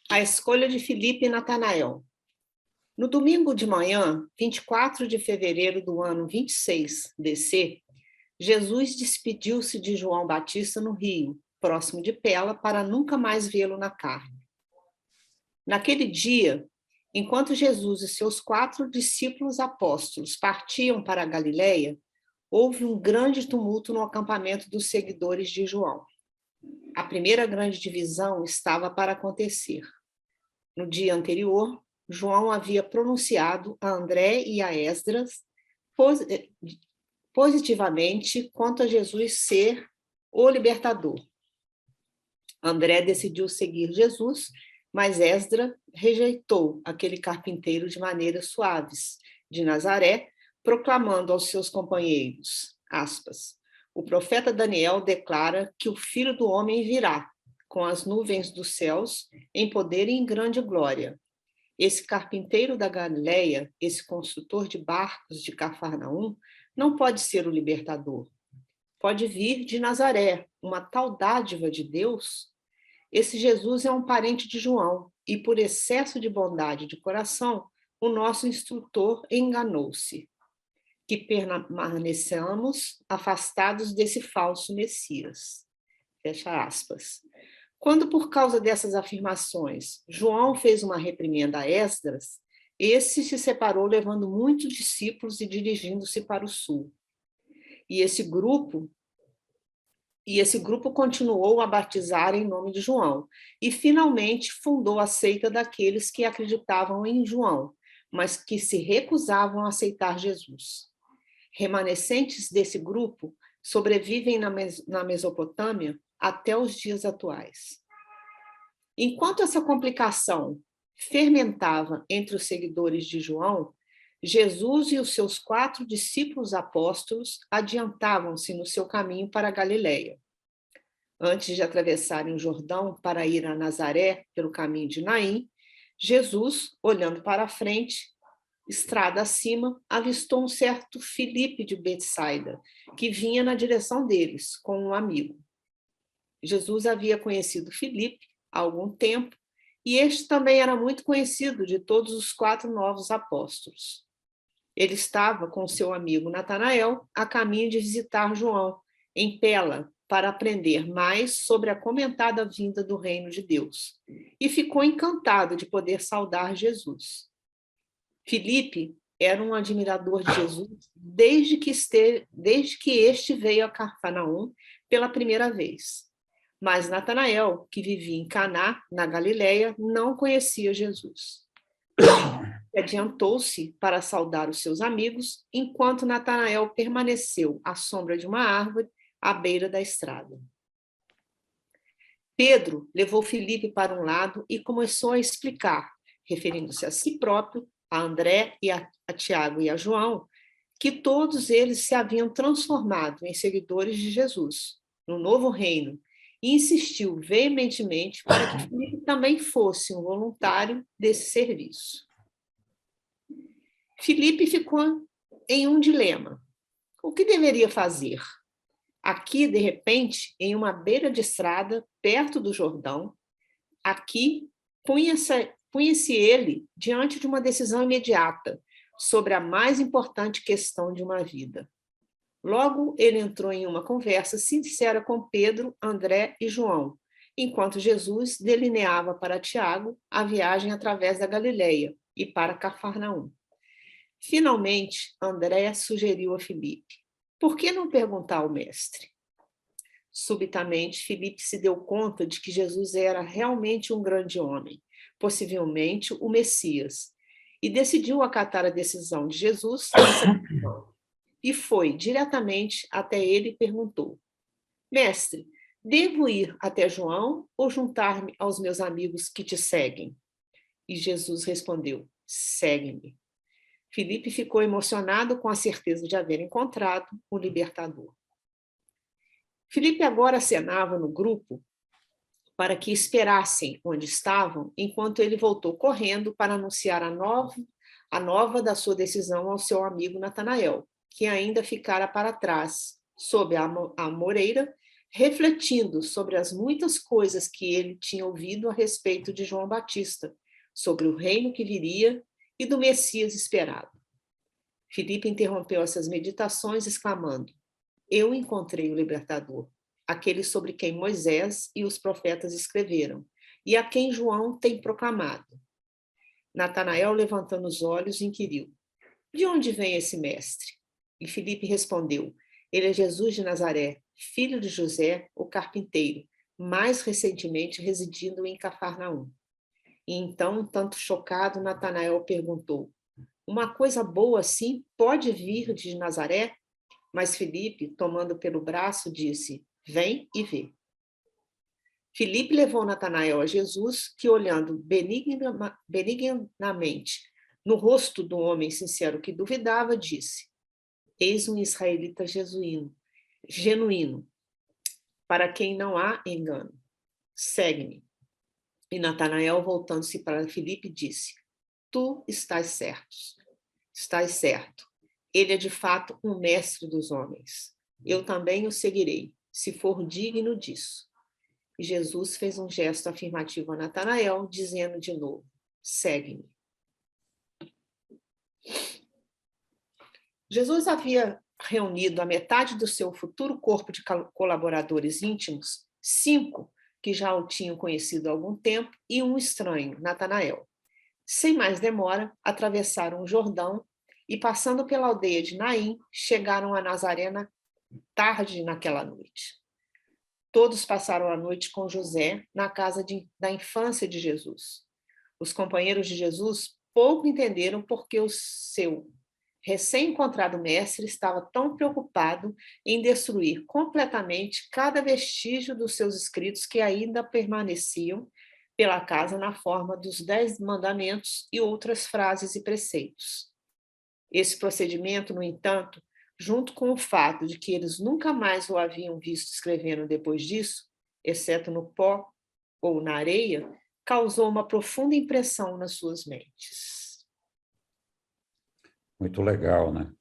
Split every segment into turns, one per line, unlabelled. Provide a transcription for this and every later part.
A escolha de Filipe e Natanael. No domingo de manhã, 24 de fevereiro do ano 26 DC, Jesus despediu-se de João Batista no rio, próximo de Pela, para nunca mais vê-lo na carne. Naquele dia, enquanto Jesus e seus 4 discípulos apóstolos partiam para a Galileia, houve um grande tumulto no acampamento dos seguidores de João. A primeira grande divisão estava para acontecer. No dia anterior, João havia pronunciado a André e a Esdras positivamente quanto a Jesus ser o libertador. André decidiu seguir Jesus, mas Esdras rejeitou aquele carpinteiro de maneiras suaves de Nazaré, proclamando aos seus companheiros, aspas, o profeta Daniel declara que o Filho do Homem virá, com as nuvens dos céus, em poder e em grande glória. Esse carpinteiro da Galileia, esse construtor de barcos de Cafarnaum, não pode ser o libertador. Pode vir de Nazaré, uma tal dádiva de Deus. Esse Jesus é um parente de João, e por excesso de bondade de coração, o nosso instrutor enganou-se. Que permaneçamos afastados desse falso Messias. Fecha aspas. Quando, por causa dessas afirmações, João fez uma reprimenda a Esdras, esse se separou levando muitos discípulos e dirigindo-se para o sul. E esse grupo continuou a batizar em nome de João, e finalmente fundou a seita daqueles que acreditavam em João, mas que se recusavam a aceitar Jesus. Remanescentes desse grupo sobrevivem na Mesopotâmia até os dias atuais. Enquanto essa complicação fermentava entre os seguidores de João, Jesus e os seus 4 discípulos apóstolos adiantavam-se no seu caminho para a Galileia. Antes de atravessarem o Jordão para ir a Nazaré pelo caminho de Naim, Jesus, olhando para a frente, estrada acima, avistou um certo Filipe de Betsaida, que vinha na direção deles, com um amigo. Jesus havia conhecido Filipe há algum tempo, e este também era muito conhecido de todos os 4 novos apóstolos. Ele estava com seu amigo Natanael a caminho de visitar João, em Pela, para aprender mais sobre a comentada vinda do reino de Deus, e ficou encantado de poder saudar Jesus. Filipe era um admirador de Jesus desde que este veio a Cafarnaum pela primeira vez. Mas Natanael, que vivia em Caná, na Galileia, não conhecia Jesus. Adiantou-se para saudar os seus amigos, enquanto Natanael permaneceu à sombra de uma árvore à beira da estrada. Pedro levou Filipe para um lado e começou a explicar, referindo-se a si próprio, a André e a Tiago e a João, que todos eles se haviam transformado em seguidores de Jesus, no novo reino, e insistiu veementemente para que Filipe também fosse um voluntário desse serviço. Filipe ficou em um dilema. O que deveria fazer? Aqui, de repente, em uma beira de estrada, perto do Jordão, aqui punha-se ele diante de uma decisão imediata sobre a mais importante questão de uma vida. Logo, ele entrou em uma conversa sincera com Pedro, André e João, enquanto Jesus delineava para Tiago a viagem através da Galileia e para Cafarnaum. Finalmente, André sugeriu a Filipe: por que não perguntar ao mestre? Subitamente, Filipe se deu conta de que Jesus era realmente um grande homem, possivelmente o Messias, e decidiu acatar a decisão de Jesus e foi diretamente até ele e perguntou: mestre, devo ir até João ou juntar-me aos meus amigos que te seguem? E Jesus respondeu: segue-me. Filipe ficou emocionado com a certeza de haver encontrado o libertador. Filipe agora acenava no grupo para que esperassem onde estavam, enquanto ele voltou correndo para anunciar a nova da sua decisão ao seu amigo Natanael, que ainda ficara para trás, sob a moreira, refletindo sobre as muitas coisas que ele tinha ouvido a respeito de João Batista, sobre o reino que viria e do Messias esperado. Filipe interrompeu essas meditações, exclamando: Eu encontrei o libertador, aquele sobre quem Moisés e os profetas escreveram, e a quem João tem proclamado. Natanael, levantando os olhos, inquiriu: De onde vem esse mestre? E Filipe respondeu: Ele é Jesus de Nazaré, filho de José, o carpinteiro, mais recentemente residindo em Cafarnaum. E então, um tanto chocado, Natanael perguntou: Uma coisa boa assim pode vir de Nazaré? Mas Filipe, tomando pelo braço, disse: Vem e vê. Filipe levou Natanael a Jesus, que, olhando benignamente no rosto do homem sincero que duvidava, disse: Eis um israelita genuíno, para quem não há engano. Segue-me. E Natanael, voltando-se para Filipe, disse: Tu estás certo. Ele é de fato um mestre dos homens. Eu também o seguirei, se for digno disso. E Jesus fez um gesto afirmativo a Natanael, dizendo de novo: Segue-me. Jesus havia reunido a metade do seu futuro corpo de colaboradores íntimos, 5 que já o tinham conhecido há algum tempo e um estranho, Natanael. Sem mais demora, atravessaram o Jordão e, passando pela aldeia de Naim, chegaram a Nazaré tarde naquela noite. Todos passaram a noite com José na casa da infância de Jesus. Os companheiros de Jesus pouco entenderam por que o seu recém-encontrado mestre estava tão preocupado em destruir completamente cada vestígio dos seus escritos que ainda permaneciam pela casa na forma dos 10 mandamentos e outras frases e preceitos. Esse procedimento, no entanto, junto com o fato de que eles nunca mais o haviam visto escrevendo depois disso, exceto no pó ou na areia, causou uma profunda impressão nas suas mentes.
Muito legal, né?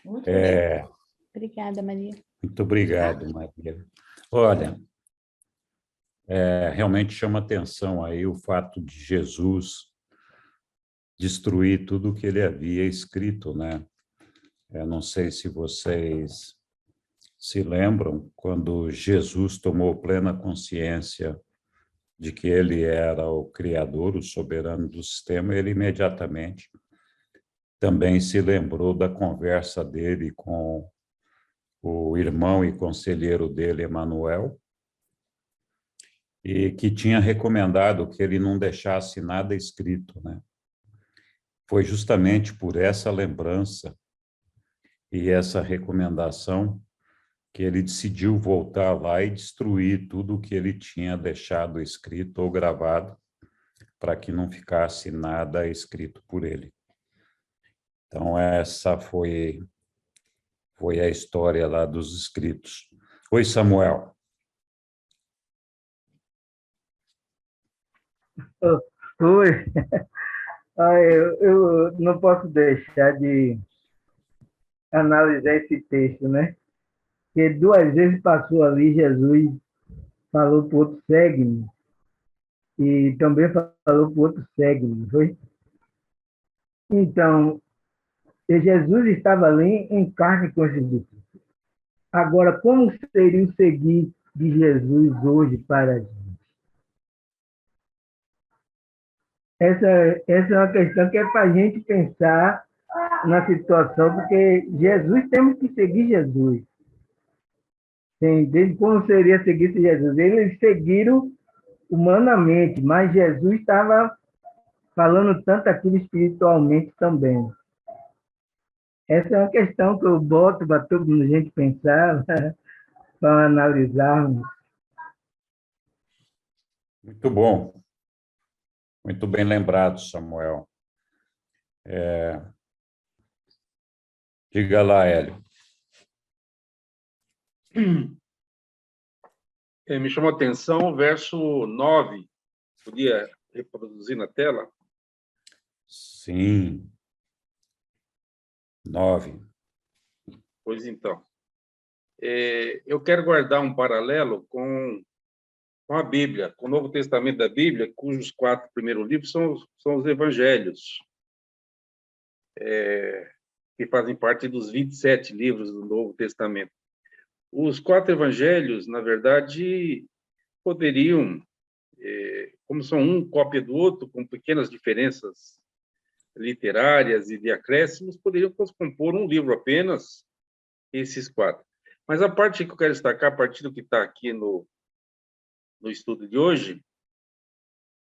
Muito bem.
Obrigada, Maria.
Muito obrigado, Maria. Olha, realmente chama atenção aí o fato de Jesus destruir tudo o que ele havia escrito, né? Eu não sei se vocês se lembram, quando Jesus tomou plena consciência de que ele era o Criador, o soberano do sistema, ele imediatamente também se lembrou da conversa dele com o irmão e conselheiro dele, Emanuel, e que tinha recomendado que ele não deixasse nada escrito, né? Foi justamente por essa lembrança e essa recomendação que ele decidiu voltar lá e destruir tudo o que ele tinha deixado escrito ou gravado, para que não ficasse nada escrito por ele. Então, essa foi a história lá dos escritos. Oi, Samuel.
Oi. Eu não posso deixar de analisar esse texto, né? Porque 2 vezes passou ali, Jesus falou para o outro, segue-me, e também falou para o outro, segue-me, foi? Então, Jesus estava ali em carne com esses discípulos. Agora, como seria o seguir de Jesus hoje para a gente? Essa é uma questão que é para a gente pensar na situação, porque Jesus, temos que seguir Jesus. Entende? Como seria seguir Jesus? Eles seguiram humanamente, mas Jesus estava falando tanto aquilo espiritualmente também. Essa é uma questão que eu boto para toda a gente pensar, para analisarmos.
Muito bom. Muito bem lembrado, Samuel. Diga lá, Hélio.
Me chamou a atenção o verso 9. Podia reproduzir na tela?
Sim. 9.
Pois então. eu quero guardar um paralelo com a Bíblia, com o Novo Testamento da Bíblia, cujos 4 primeiros livros são os evangelhos, que fazem parte dos 27 livros do Novo Testamento. Os 4 evangelhos, na verdade, poderiam, como são um cópia do outro, com pequenas diferenças literárias e de acréscimos, poderiam compor um livro apenas, esses 4. Mas a parte que eu quero destacar, a partir do que está aqui no estudo de hoje,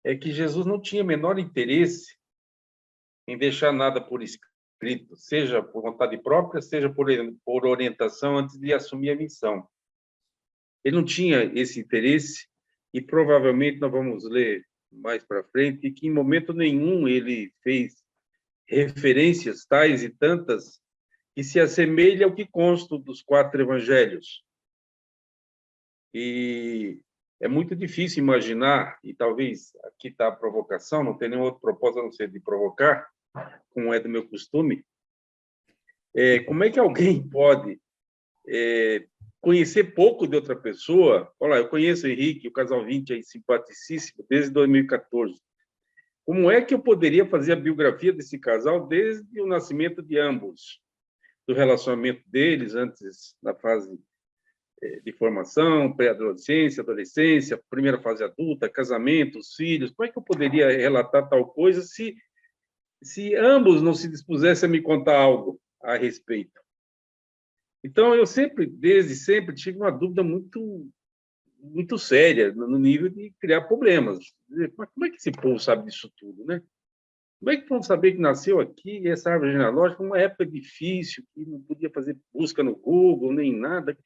é que Jesus não tinha menor interesse em deixar nada por escrito, seja por vontade própria, seja por orientação antes de assumir a missão. Ele não tinha esse interesse e provavelmente nós vamos ler mais para frente que em momento nenhum ele fez referências tais e tantas que se assemelha ao que consta dos 4 evangelhos. E é muito difícil imaginar, e talvez aqui está a provocação, não tem nenhum outro propósito a não ser de provocar, como é do meu costume, como é que alguém pode conhecer pouco de outra pessoa? Olha lá, eu conheço o Henrique, o casal 20 aí, simpaticíssimo, desde 2014. Como é que eu poderia fazer a biografia desse casal desde o nascimento de ambos? Do relacionamento deles, antes, na fase de formação, pré-adolescência, adolescência, primeira fase adulta, casamento, os filhos. Como é que eu poderia relatar tal coisa se ambos não se dispusessem a me contar algo a respeito? Então, eu desde sempre, tive uma dúvida muito séria, no nível de criar problemas. Mas como é que esse povo sabe disso tudo, né? Como é que vão saber que nasceu aqui, essa árvore genealógica, numa época difícil, que não podia fazer busca no Google, nem nada?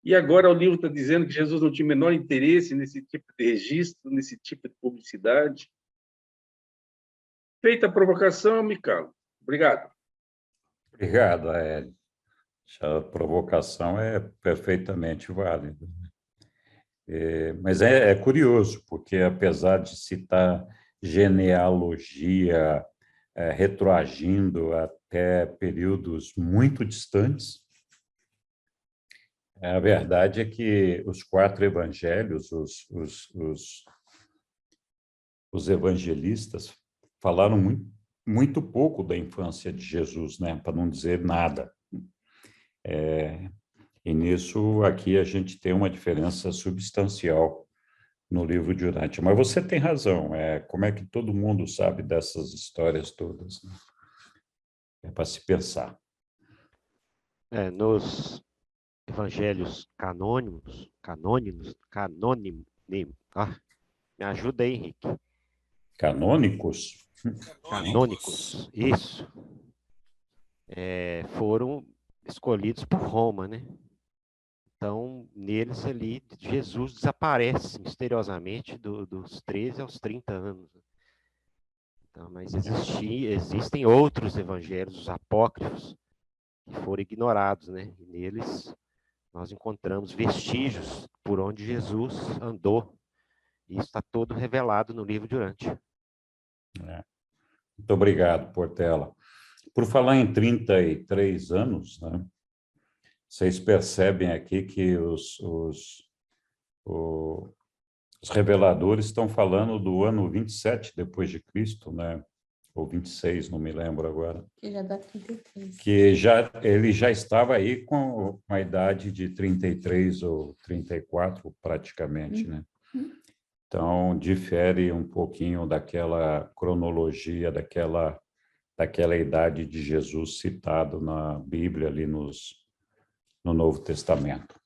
E agora o livro está dizendo que Jesus não tinha o menor interesse nesse tipo de registro, nesse tipo de publicidade. Feita a provocação, eu me calo. Obrigado.
Obrigado, Aélio. A provocação é perfeitamente válida. Mas é curioso, porque apesar de citar genealogia retroagindo até períodos muito distantes, a verdade é que os 4 evangelhos, os evangelistas, falaram muito pouco da infância de Jesus, né? Para não dizer nada. E nisso, aqui, a gente tem uma diferença substancial no livro de Urântia. Mas você tem razão, como é que todo mundo sabe dessas histórias todas? Né? É para se pensar.
Nos evangelhos canônimos, me ajuda aí, Henrique.
Canônicos?
Canônicos, isso. Foram escolhidos por Roma, né? Então, neles ali, Jesus desaparece misteriosamente dos 13 aos 30 anos. Então, mas existem outros evangelhos, os apócrifos, que foram ignorados, né? E neles nós encontramos vestígios por onde Jesus andou. E isso está todo revelado no livro de Urântia.
Muito obrigado, Portela. Por falar em 33 anos, né? Vocês percebem aqui que os reveladores estão falando do ano 27 depois de Cristo, né? Ou 26, não me lembro agora.
Que já dá 33.
Que ele já estava aí com uma idade de 33 ou 34, praticamente, né? Então, difere um pouquinho daquela cronologia, daquela idade de Jesus citado na Bíblia, ali no Novo Testamento.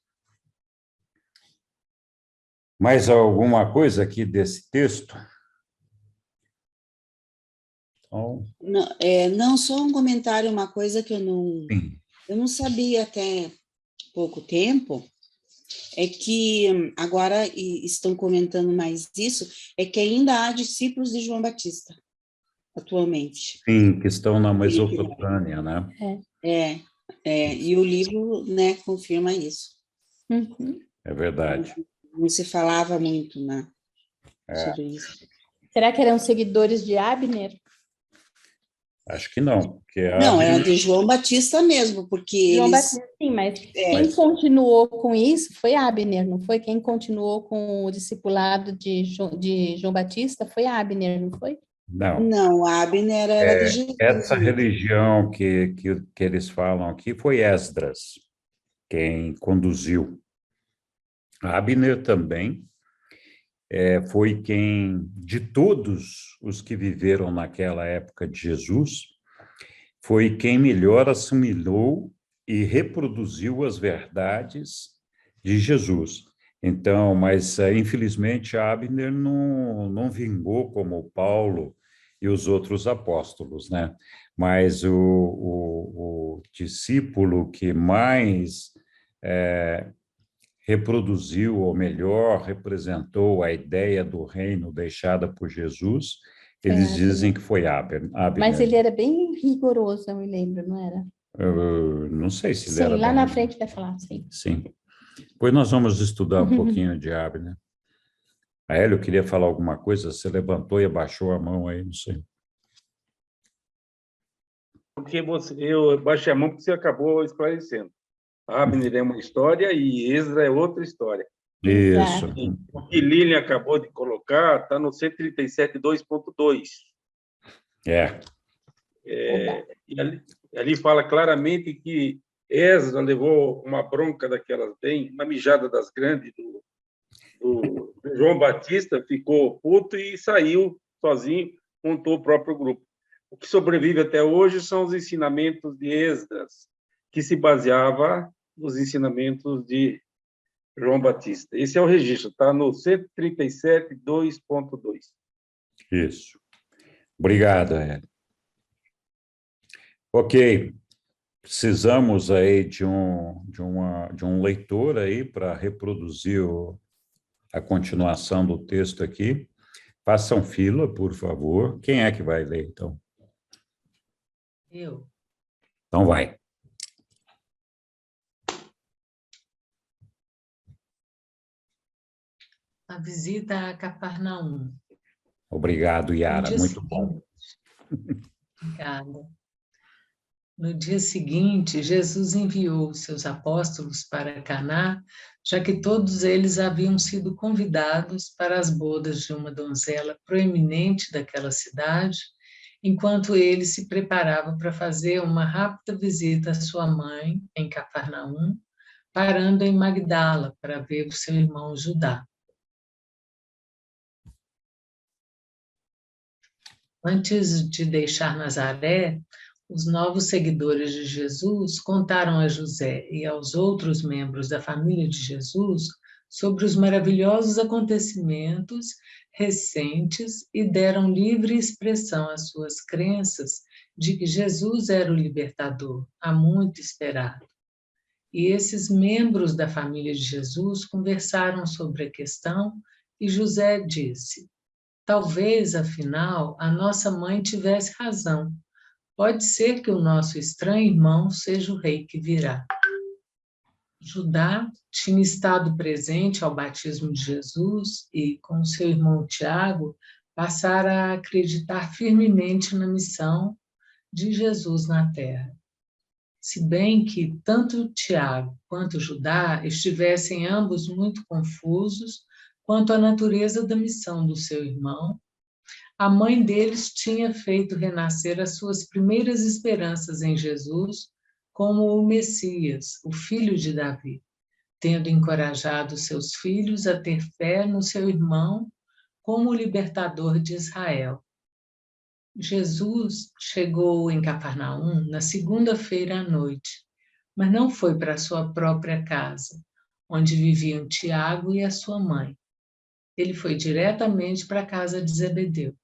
Mais alguma coisa aqui desse texto? Então...
Não, só um comentário, uma coisa que eu não sabia até pouco tempo, é que agora estão comentando mais isso, é que ainda há discípulos de João Batista, atualmente.
Sim, que estão na Mesopotâmia, né?
E o livro, né, confirma isso.
Uhum.
É verdade.
Não se falava muito, né, sobre isso.
Será que eram seguidores de Abner?
Acho que não, porque Porque
Não, é de João Batista mesmo, porque
João
eles...
Batista, sim, mas quem continuou com isso foi Abner, não foi? Quem continuou com o discipulado de João Batista foi Abner, não foi?
Não,
Não, a Abner era de Jesus
essa
mesmo.
religião que eles falam aqui foi Esdras, quem conduziu. Abner também foi quem, de todos os que viveram naquela época de Jesus, foi quem melhor assimilou e reproduziu as verdades de Jesus. Então, mas infelizmente Abner não vingou como Paulo e os outros apóstolos, né? Mas o discípulo que mais reproduziu, ou melhor, representou a ideia do reino deixada por Jesus, eles dizem que foi Abner.
Mas ele era bem rigoroso, eu me lembro, não era?
Eu não sei se ele
Sim,
era
lá
bem...
na frente vai falar, sim.
Sim. Depois nós vamos estudar um pouquinho de Abner. A Hélio queria falar alguma coisa, você levantou e abaixou a mão aí, não sei.
Porque eu baixei a mão porque você acabou esclarecendo. Abner é uma história e Esdra é outra história.
Isso.
O que Lilian acabou de colocar está no 137.2.2. Ali fala claramente que Esdra levou uma bronca daquelas bem, uma mijada das grandes do João Batista, ficou puto e saiu sozinho, montou o próprio grupo. O que sobrevive até hoje são os ensinamentos de Esdras, que se baseava nos ensinamentos de João Batista. Esse é o registro, está no 137.2.2.
Isso. Obrigado, Hélio. Ok, precisamos aí de um leitor aí para reproduzir a continuação do texto aqui. Façam fila, por favor. Quem é que vai ler, então?
Eu.
Então vai.
A visita a Cafarnaum.
Obrigado, Yara. Muito bom.
Obrigada. No dia seguinte, Jesus enviou seus apóstolos para Caná, já que todos eles haviam sido convidados para as bodas de uma donzela proeminente daquela cidade, enquanto ele se preparava para fazer uma rápida visita à sua mãe, em Cafarnaum, parando em Magdala para ver o seu irmão Judá. Antes de deixar Nazaré, os novos seguidores de Jesus contaram a José e aos outros membros da família de Jesus sobre os maravilhosos acontecimentos recentes e deram livre expressão às suas crenças de que Jesus era o libertador, há muito esperado. E esses membros da família de Jesus conversaram sobre a questão e José disse: talvez, afinal, a nossa mãe tivesse razão. Pode ser que o nosso estranho irmão seja o rei que virá. Judá tinha estado presente ao batismo de Jesus e, com seu irmão Tiago, passara a acreditar firmemente na missão de Jesus na terra. Se bem que tanto Tiago quanto Judá estivessem ambos muito confusos quanto à natureza da missão do seu irmão, a mãe deles tinha feito renascer as suas primeiras esperanças em Jesus como o Messias, o filho de Davi, tendo encorajado seus filhos a ter fé no seu irmão como o libertador de Israel. Jesus chegou em Cafarnaum na segunda-feira à noite, mas não foi para sua própria casa, onde viviam Tiago e a sua mãe. Ele foi diretamente para a casa de Zebedeu.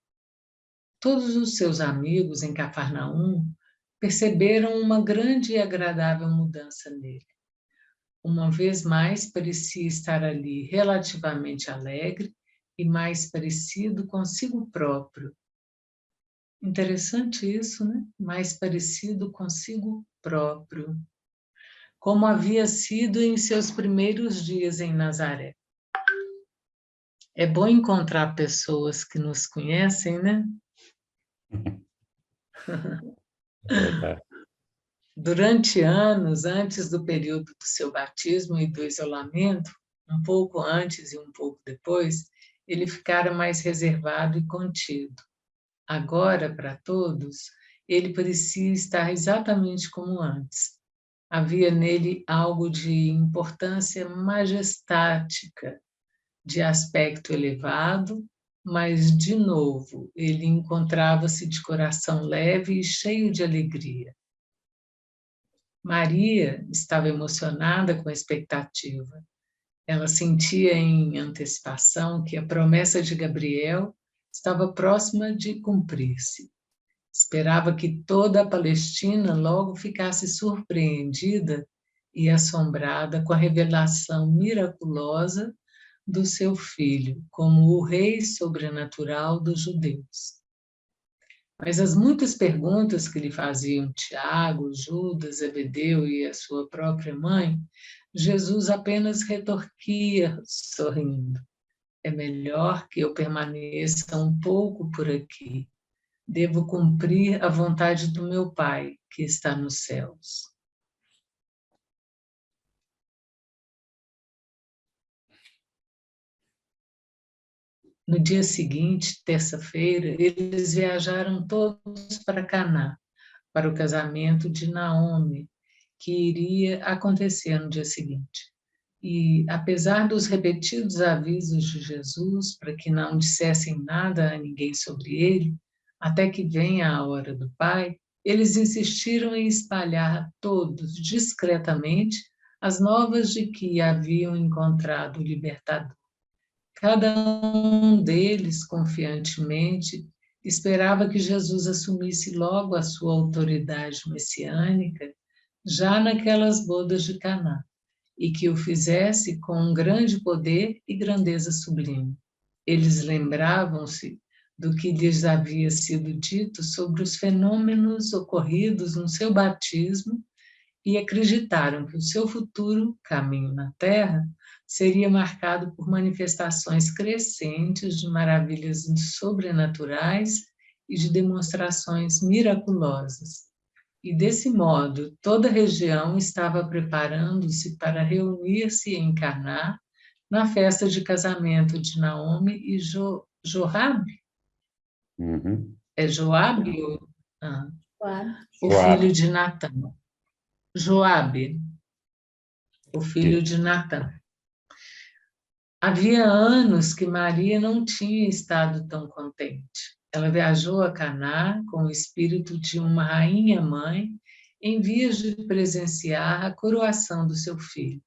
Todos os seus amigos em Cafarnaum perceberam uma grande e agradável mudança nele. Uma vez mais, parecia estar ali relativamente alegre e mais parecido consigo próprio. Interessante isso, né? Mais parecido consigo próprio. Como havia sido em seus primeiros dias em Nazaré. É bom encontrar pessoas que nos conhecem, né?
verdade.
Durante anos, antes do período do seu batismo e do isolamento, um pouco antes e um pouco depois, ele ficara mais reservado e contido. Agora, para todos, ele parecia estar exatamente como antes. Havia nele algo de importância majestática, de aspecto elevado, mas, de novo, ele encontrava-se de coração leve e cheio de alegria. Maria estava emocionada com a expectativa. Ela sentia em antecipação que a promessa de Gabriel estava próxima de cumprir-se. Esperava que toda a Palestina logo ficasse surpreendida e assombrada com a revelação miraculosa do seu filho, como o rei sobrenatural dos judeus. Mas as muitas perguntas que lhe faziam Tiago, Judas, Zebedeu e a sua própria mãe, Jesus apenas retorquia, sorrindo. É melhor que eu permaneça um pouco por aqui. Devo cumprir a vontade do meu Pai, que está nos céus. No dia seguinte, terça-feira, eles viajaram todos para Caná, para o casamento de Naomi, que iria acontecer no dia seguinte. E, apesar dos repetidos avisos de Jesus para que não dissessem nada a ninguém sobre ele, até que venha a hora do Pai, eles insistiram em espalhar a todos, discretamente, as novas de que haviam encontrado o libertador. Cada um deles, confiantemente, esperava que Jesus assumisse logo a sua autoridade messiânica, já naquelas bodas de Caná, e que o fizesse com um grande poder e grandeza sublime. Eles lembravam-se do que lhes havia sido dito sobre os fenômenos ocorridos no seu batismo e acreditaram que o seu futuro caminho na Terra seria marcado por manifestações crescentes de maravilhas sobrenaturais e de demonstrações miraculosas. E, desse modo, toda a região estava preparando-se para reunir-se em Caná na festa de casamento de Naomi e Joabe.
Uhum.
É Joabe? O
Joabe.
filho de Natã. Joabe, o filho de Natã. Havia anos que Maria não tinha estado tão contente. Ela viajou a Caná com o espírito de uma rainha-mãe em vias de presenciar a coroação do seu filho.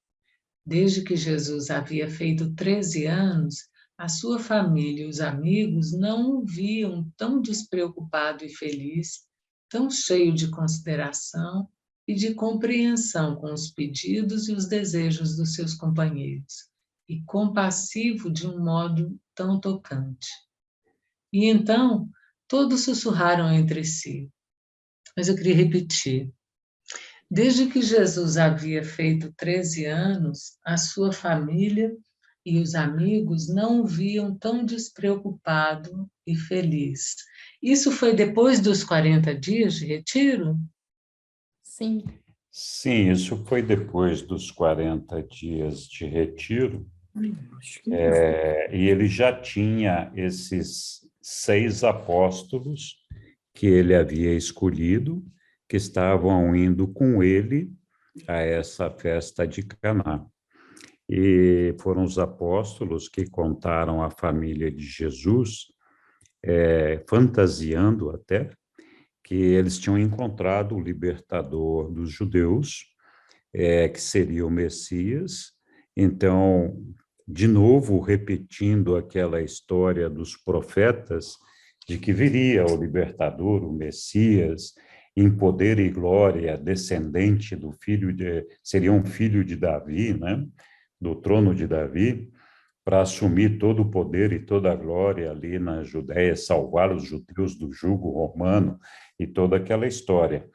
Desde que Jesus havia feito 13 anos, a sua família e os amigos não o viam tão despreocupado e feliz, tão cheio de consideração e de compreensão com os pedidos e os desejos dos seus companheiros, e compassivo de um modo tão tocante. E então, todos sussurraram entre si. Mas eu queria repetir. Desde que Jesus havia feito 13 anos, a sua família e os amigos não o viam tão despreocupado e feliz. Isso foi depois dos 40 dias de retiro?
Sim.
Sim, isso foi depois dos 40 dias de retiro. E ele já tinha esses 6 apóstolos que ele havia escolhido, que estavam indo com ele a essa festa de Caná. E foram os apóstolos que contaram à família de Jesus, fantasiando até, que eles tinham encontrado o libertador dos judeus, que seria o Messias. Então, de novo, repetindo aquela história dos profetas, de que viria o libertador, o Messias, em poder e glória, descendente do seria um filho de Davi, né? Do trono de Davi, para assumir todo o poder e toda a glória ali na Judéia, salvar os judeus do jugo romano e toda aquela história.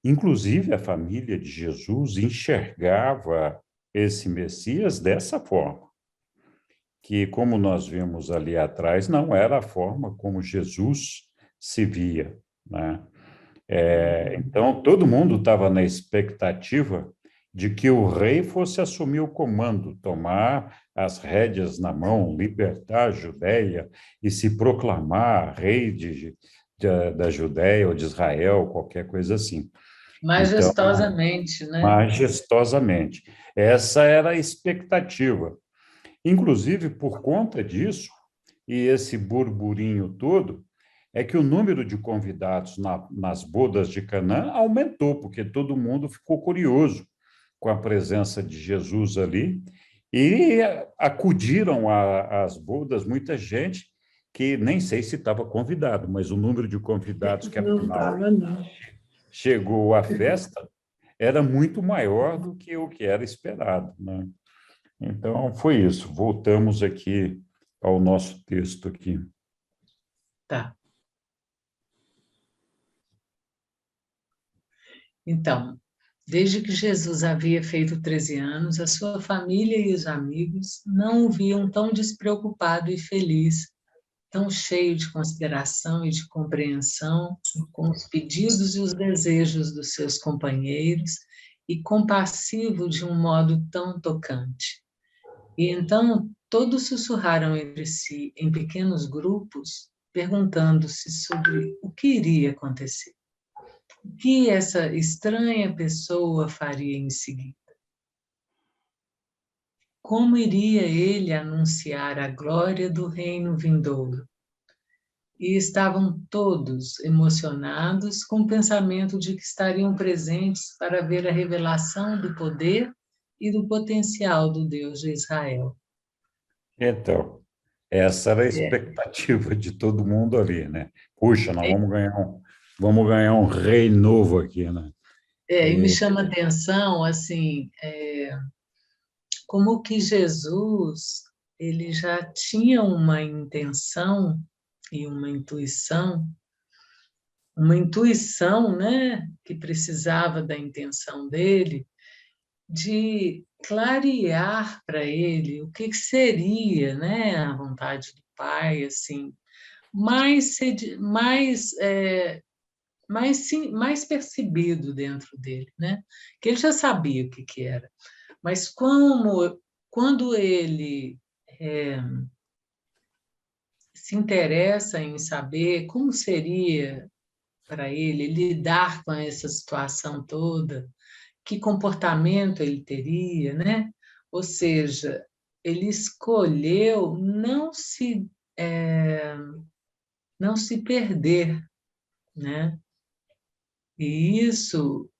Inclusive, a família de Jesus enxergava esse Messias dessa forma, que, como nós vimos ali atrás, não era a forma como Jesus se via, né? Então, todo mundo estava na expectativa de que o rei fosse assumir o comando, tomar as rédeas na mão, libertar a Judéia e se proclamar rei da Judéia ou de Israel, qualquer coisa assim.
Majestosamente, né?
Majestosamente. Essa era a expectativa. Inclusive, por conta disso, e esse burburinho todo, é que o número de convidados nas bodas de Canaã aumentou, porque todo mundo ficou curioso com a presença de Jesus ali, e acudiram às bodas muita gente que nem sei se estava convidado, mas o número de convidados que afinal chegou à festa era muito maior do que o que era esperado, né? Então, foi isso. Voltamos aqui ao nosso texto aqui.
Tá. Então, desde que Jesus havia feito 13 anos, a sua família e os amigos não o viam tão despreocupado e feliz, tão cheio de consideração e de compreensão com os pedidos e os desejos dos seus companheiros e compassivo de um modo tão tocante. E então todos sussurraram entre si, em pequenos grupos, perguntando-se sobre o que iria acontecer. O que essa estranha pessoa faria em seguida? Como iria ele anunciar a glória do reino vindouro? E estavam todos emocionados com o pensamento de que estariam presentes para ver a revelação do poder e do potencial do Deus de Israel.
Então, essa era a expectativa de todo mundo ali, né? Puxa, nós vamos ganhar um rei novo aqui, né?
E me chama a atenção, assim, como que Jesus, ele já tinha uma intenção e uma intuição, né, que precisava da intenção dele, de clarear para ele o que seria, né, a vontade do Pai, assim, mais percebido dentro dele, né? Que ele já sabia o que era. Mas quando ele se interessa em saber como seria para ele lidar com essa situação toda, que comportamento ele teria, né? Ou seja, ele escolheu não se perder, né? E isso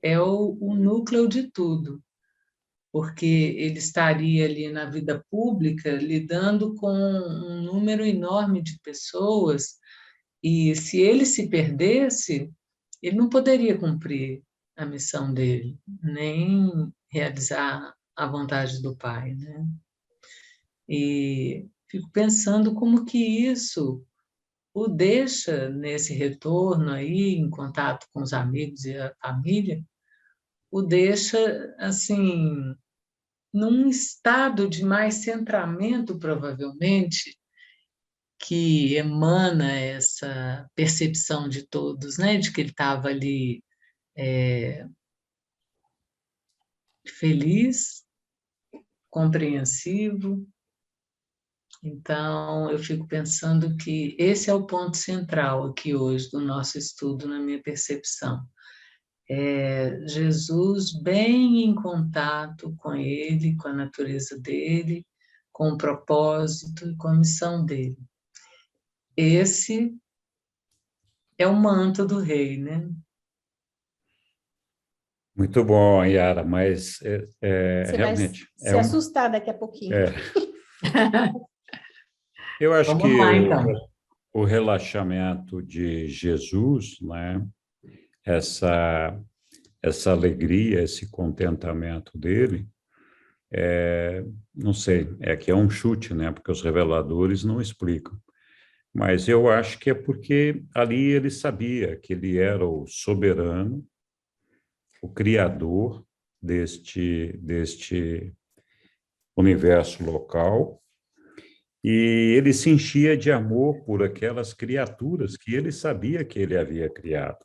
é o núcleo de tudo, porque ele estaria ali na vida pública lidando com um número enorme de pessoas, e se ele se perdesse, ele não poderia cumprir a missão dele, nem realizar a vontade do Pai, né? E fico pensando como que isso o deixa nesse retorno aí, em contato com os amigos e a família, o deixa, assim, num estado de mais centramento, provavelmente, que emana essa percepção de todos, né, de que ele estava ali feliz, compreensivo. Então, eu fico pensando que esse é o ponto central aqui hoje do nosso estudo, na minha percepção. Jesus bem em contato com ele, com a natureza dele, com o propósito e com a missão dele. Esse é o manto do rei, né?
Muito bom, Yara, mas
Você
realmente...
vai se assustar daqui a pouquinho.
Eu acho
Vamos
que
lá, então.
o relaxamento de Jesus, né? Essa alegria, esse contentamento dele, não sei, que é um chute, né? Porque os reveladores não explicam. Mas eu acho que é porque ali ele sabia que ele era o soberano, o criador deste universo local, E ele se enchia de amor por aquelas criaturas que ele sabia que ele havia criado.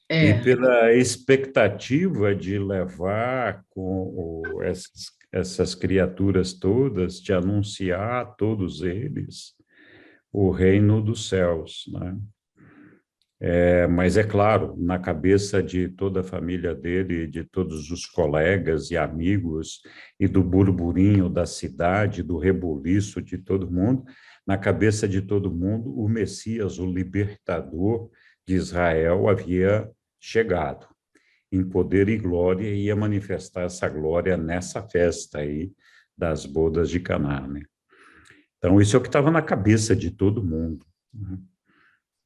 E pela expectativa de levar essas criaturas todas, de anunciar a todos eles o reino dos céus, né? Mas é claro, na cabeça de toda a família dele, de todos os colegas e amigos, e do burburinho da cidade, do rebuliço de todo mundo, na cabeça de todo mundo, o Messias, o libertador de Israel, havia chegado em poder e glória, e ia manifestar essa glória nessa festa aí das bodas de Caná, né? Então, isso é o que estava na cabeça de todo mundo, né?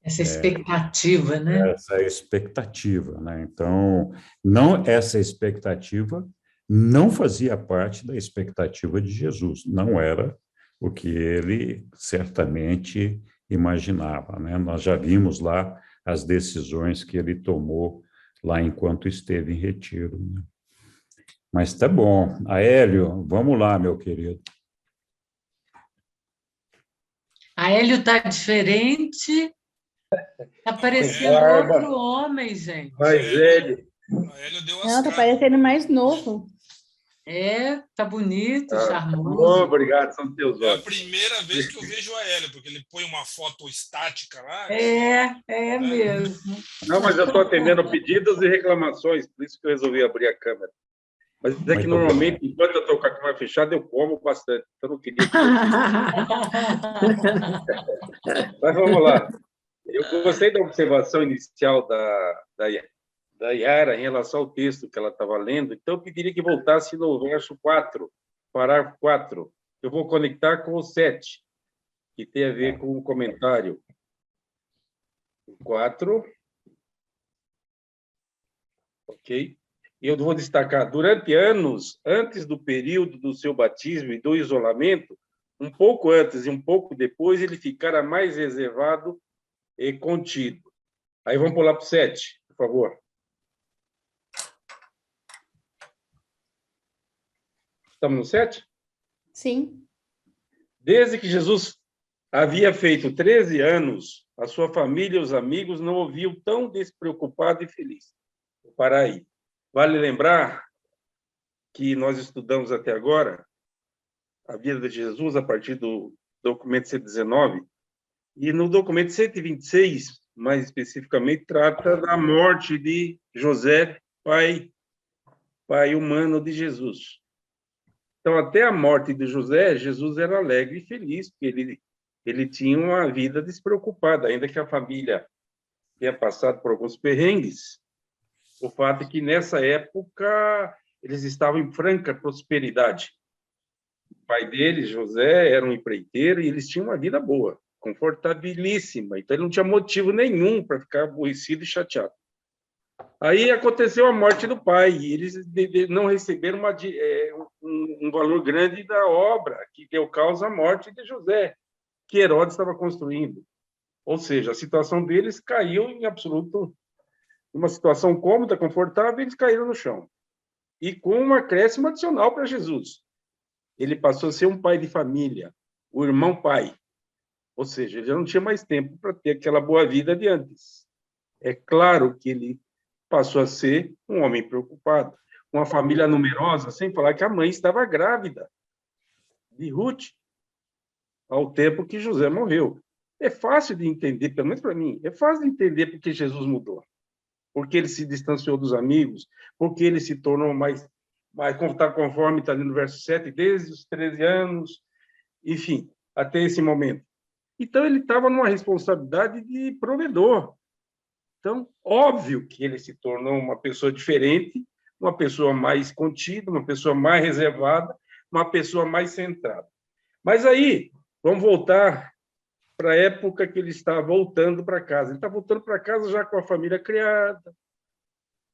Essa expectativa, né?
Essa expectativa, né? Então, essa expectativa não fazia parte da expectativa de Jesus, não era o que ele certamente imaginava, né? Nós já vimos lá as decisões que ele tomou lá enquanto esteve em retiro, né? Mas tá bom. Aélio, vamos lá, meu querido.
Aélio está diferente. Está parecendo outro homem, gente.
Mais velho.
Aélio deu as
Não, tá
caras.
parecendo mais novo.
Tá bonito, charmoso.
Obrigado, são teus
É a
olhos.
primeira vez que eu vejo o Aélio, porque ele põe uma foto estática lá.
Mesmo.
Não, mas eu estou atendendo pedidos e reclamações, por isso que eu resolvi abrir a câmera. Mas é que normalmente, enquanto eu estou com a câmera fechada, eu como bastante. Então, eu não queria. Mas vamos lá. Eu gostei da observação inicial da Yara em relação ao texto que ela estava lendo, então eu pediria que voltasse no verso 4, parágrafo 4. Eu vou conectar com o 7, que tem a ver com o comentário. 4. Ok? E eu vou destacar, durante anos, antes do período do seu batismo e do isolamento, um pouco antes e um pouco depois, ele ficara mais reservado e contido. Aí vamos pular para o 7, por favor. Estamos no 7?
Sim.
Desde que Jesus havia feito 13 anos, a sua família e os amigos não o viam tão despreocupado e feliz. Vou parar aí. Vale lembrar que nós estudamos até agora a vida de Jesus a partir do documento 119, e no documento 126, mais especificamente, trata da morte de José, pai humano de Jesus. Então, até a morte de José, Jesus era alegre e feliz, porque ele tinha uma vida despreocupada, ainda que a família tenha passado por alguns perrengues. O fato é que, nessa época, eles estavam em franca prosperidade. O pai deles, José, era um empreiteiro e eles tinham uma vida boa, confortabilíssima. Então, ele não tinha motivo nenhum para ficar aborrecido e chateado. Aí aconteceu a morte do pai, e eles não receberam um valor grande da obra, que deu causa à morte de José, que Herodes estava construindo. Ou seja, a situação deles caiu em absoluto, uma situação cômoda, confortável, eles caíram no chão. E com um acréscimo adicional para Jesus. Ele passou a ser um pai de família, o irmão pai. Ou seja, ele já não tinha mais tempo para ter aquela boa vida de antes. É claro que ele passou a ser um homem preocupado. Uma família numerosa, sem falar que a mãe estava grávida de Ruth, ao tempo que José morreu. É fácil de entender, pelo menos para mim, é fácil de entender porque Jesus mudou. Porque ele se distanciou dos amigos, porque ele se tornou mais conforme está ali no verso 7, desde os 13 anos, enfim, até esse momento. Então, ele estava numa responsabilidade de provedor. Então, óbvio que ele se tornou uma pessoa diferente, uma pessoa mais contida, uma pessoa mais reservada, uma pessoa mais centrada. Mas aí, vamos voltar para a época que ele está voltando para casa. Ele está voltando para casa já com a família criada,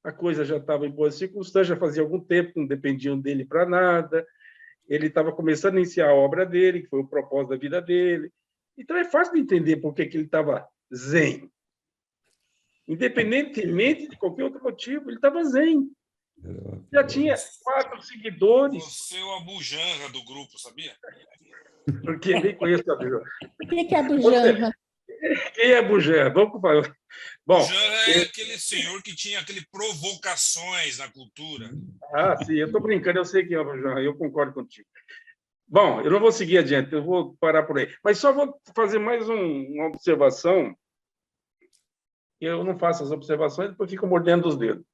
a coisa já estava em boas circunstâncias, já fazia algum tempo, não dependiam dele para nada, ele estava começando a iniciar a obra dele, que foi o propósito da vida dele. Então, é fácil de entender por que ele estava zen. Independentemente de qualquer outro motivo, ele estava zen. Já tinha 4 seguidores.
Você é o Abu Janra do grupo, sabia?
Porque nem conheço a Bujanra.
O que é Bujanra?
Quem é Bujanra? Vamos falar. Bom,
Bujanra é aquele senhor que tinha provocações na cultura.
sim, eu estou brincando, eu sei quem é o Bujanra, eu concordo contigo. Bom, eu não vou seguir adiante, eu vou parar por aí. Mas só vou fazer mais uma observação. Eu não faço as observações, depois fico mordendo os dedos.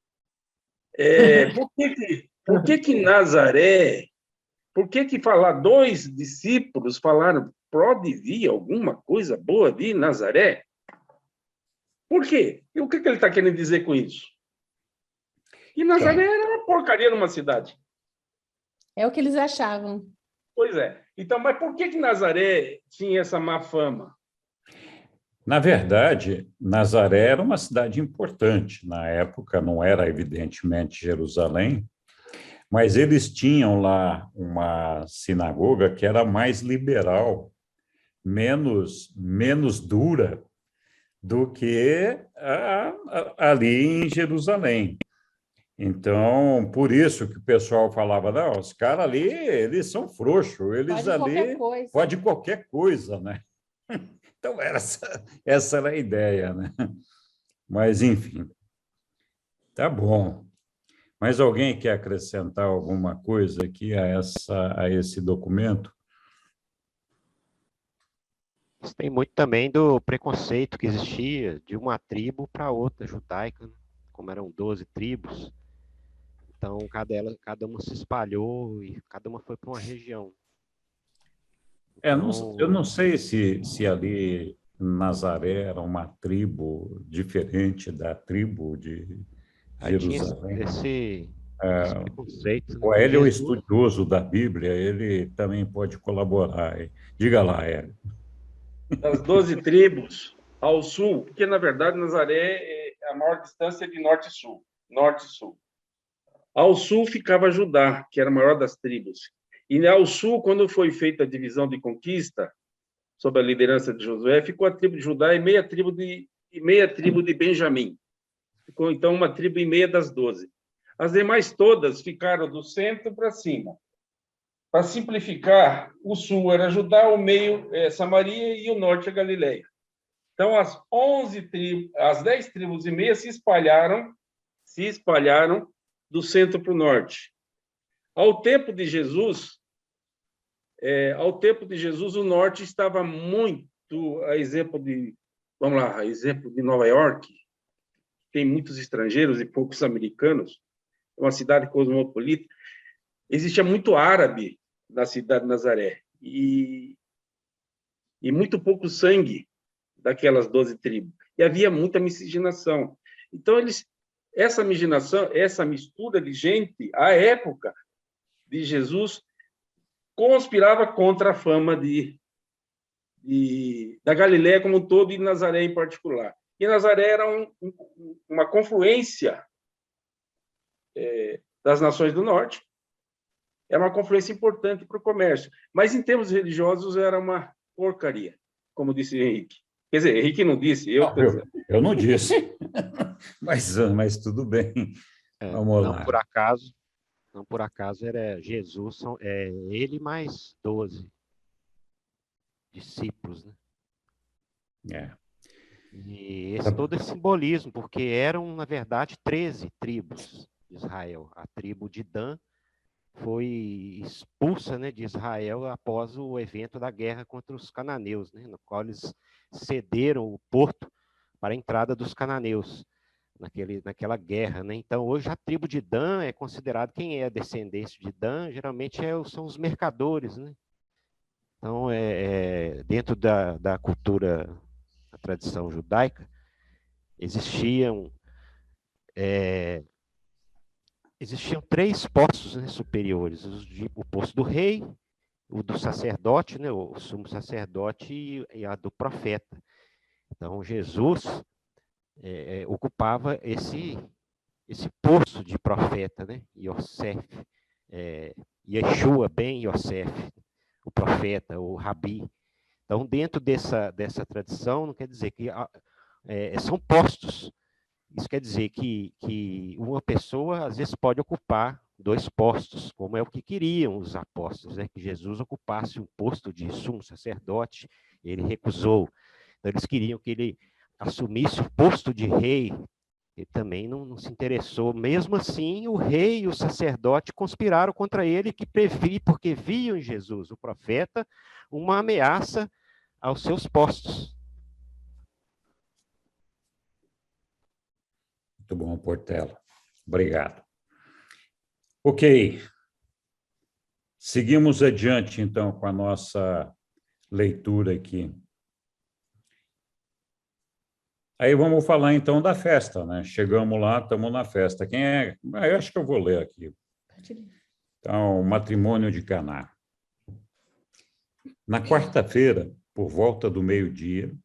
Por que Nazaré... Por que falar 2 discípulos falaram pode vir alguma coisa boa de Nazaré? Por quê? E o que ele está querendo dizer com isso? Que Nazaré era uma porcaria numa cidade.
É o que eles achavam.
Pois é. Então, mas por que Nazaré tinha essa má fama?
Na verdade, Nazaré era uma cidade importante. Na época, não era, evidentemente, Jerusalém, mas eles tinham lá uma sinagoga que era mais liberal, menos dura do que ali em Jerusalém. Então, por isso que o pessoal falava, não, os caras ali, eles são frouxos, eles ali pode qualquer coisa, né? Então, essa era a ideia, né? Mas, enfim, tá bom. Mas alguém quer acrescentar alguma coisa aqui a esse documento?
Isso tem muito também do preconceito que existia de uma tribo para outra judaica, né? Como eram 12 tribos. Então, cada uma se espalhou e cada uma foi para uma região. Então,
Eu não sei se ali Nazaré era uma tribo diferente da tribo de Jerusalém.
Esse preconceito.
O Hélio é o estudioso da Bíblia, ele também pode colaborar. Diga lá, Hélio.
Das 12 tribos ao sul, porque, na verdade, Nazaré é a maior distância de norte e sul. Norte e sul. Ao sul ficava Judá, que era a maior das tribos. E ao sul, quando foi feita a divisão de conquista, sob a liderança de Josué, ficou a tribo de Judá e meia tribo de Benjamim. Ficou, então, uma tribo e meia das 12. As demais todas ficaram do centro para cima. Para simplificar, o sul era Judá, o meio é Samaria e o norte é Galileia. Então, as 10 tribos e meia se espalharam do centro para o norte. Ao tempo de Jesus, o norte estava muito, a exemplo de Nova York, tem muitos estrangeiros e poucos americanos, é uma cidade cosmopolita. Existia muito árabe na cidade de Nazaré e muito pouco sangue daquelas 12 tribos. E havia muita miscigenação. Então, essa miscigenação, essa mistura de gente, à época de Jesus, conspirava contra a fama da Galileia como um todo e de Nazaré em particular. E Nazaré era uma confluência das nações do norte, era uma confluência importante para o comércio. Mas, em termos religiosos, era uma porcaria, como disse Henrique. Quer dizer, Henrique não disse, eu
não disse. mas tudo bem. Vamos lá.
Não por acaso era Jesus, ele mais 12 discípulos, né? E todo esse simbolismo, porque eram, na verdade, 13 tribos de Israel. A tribo de Dan foi expulsa, né, de Israel após o evento da guerra contra os cananeus, né, no qual eles cederam o porto para a entrada dos cananeus naquela guerra, né? Então, hoje a tribo de Dan é considerado, quem é descendente de Dan, geralmente são os mercadores, né? Então, dentro da cultura, da tradição judaica, existiam 3 postos, né, superiores: o posto do rei, o do sacerdote, né, o sumo sacerdote e a do profeta. Então, Jesus ocupava esse posto de profeta, né? Yosef, Yeshua ben Yosef, o profeta, o rabi. Então, dentro dessa tradição, não quer dizer que são postos. Isso quer dizer que uma pessoa, às vezes, pode ocupar 2 postos, como é o que queriam os apóstolos, né? Que Jesus ocupasse um posto de sumo sacerdote, ele recusou. Então, eles queriam que ele assumisse o posto de rei, ele também não se interessou. Mesmo assim, o rei e o sacerdote conspiraram contra ele, porque viam em Jesus, o profeta, uma ameaça aos seus postos.
Muito bom, Portela. Obrigado. Ok. Seguimos adiante, então, com a nossa leitura aqui. Aí vamos falar, então, da festa, né? Chegamos lá, estamos na festa. Quem é? Eu acho que eu vou ler aqui. Então, o matrimônio de Caná. Na quarta-feira, por volta do meio-dia,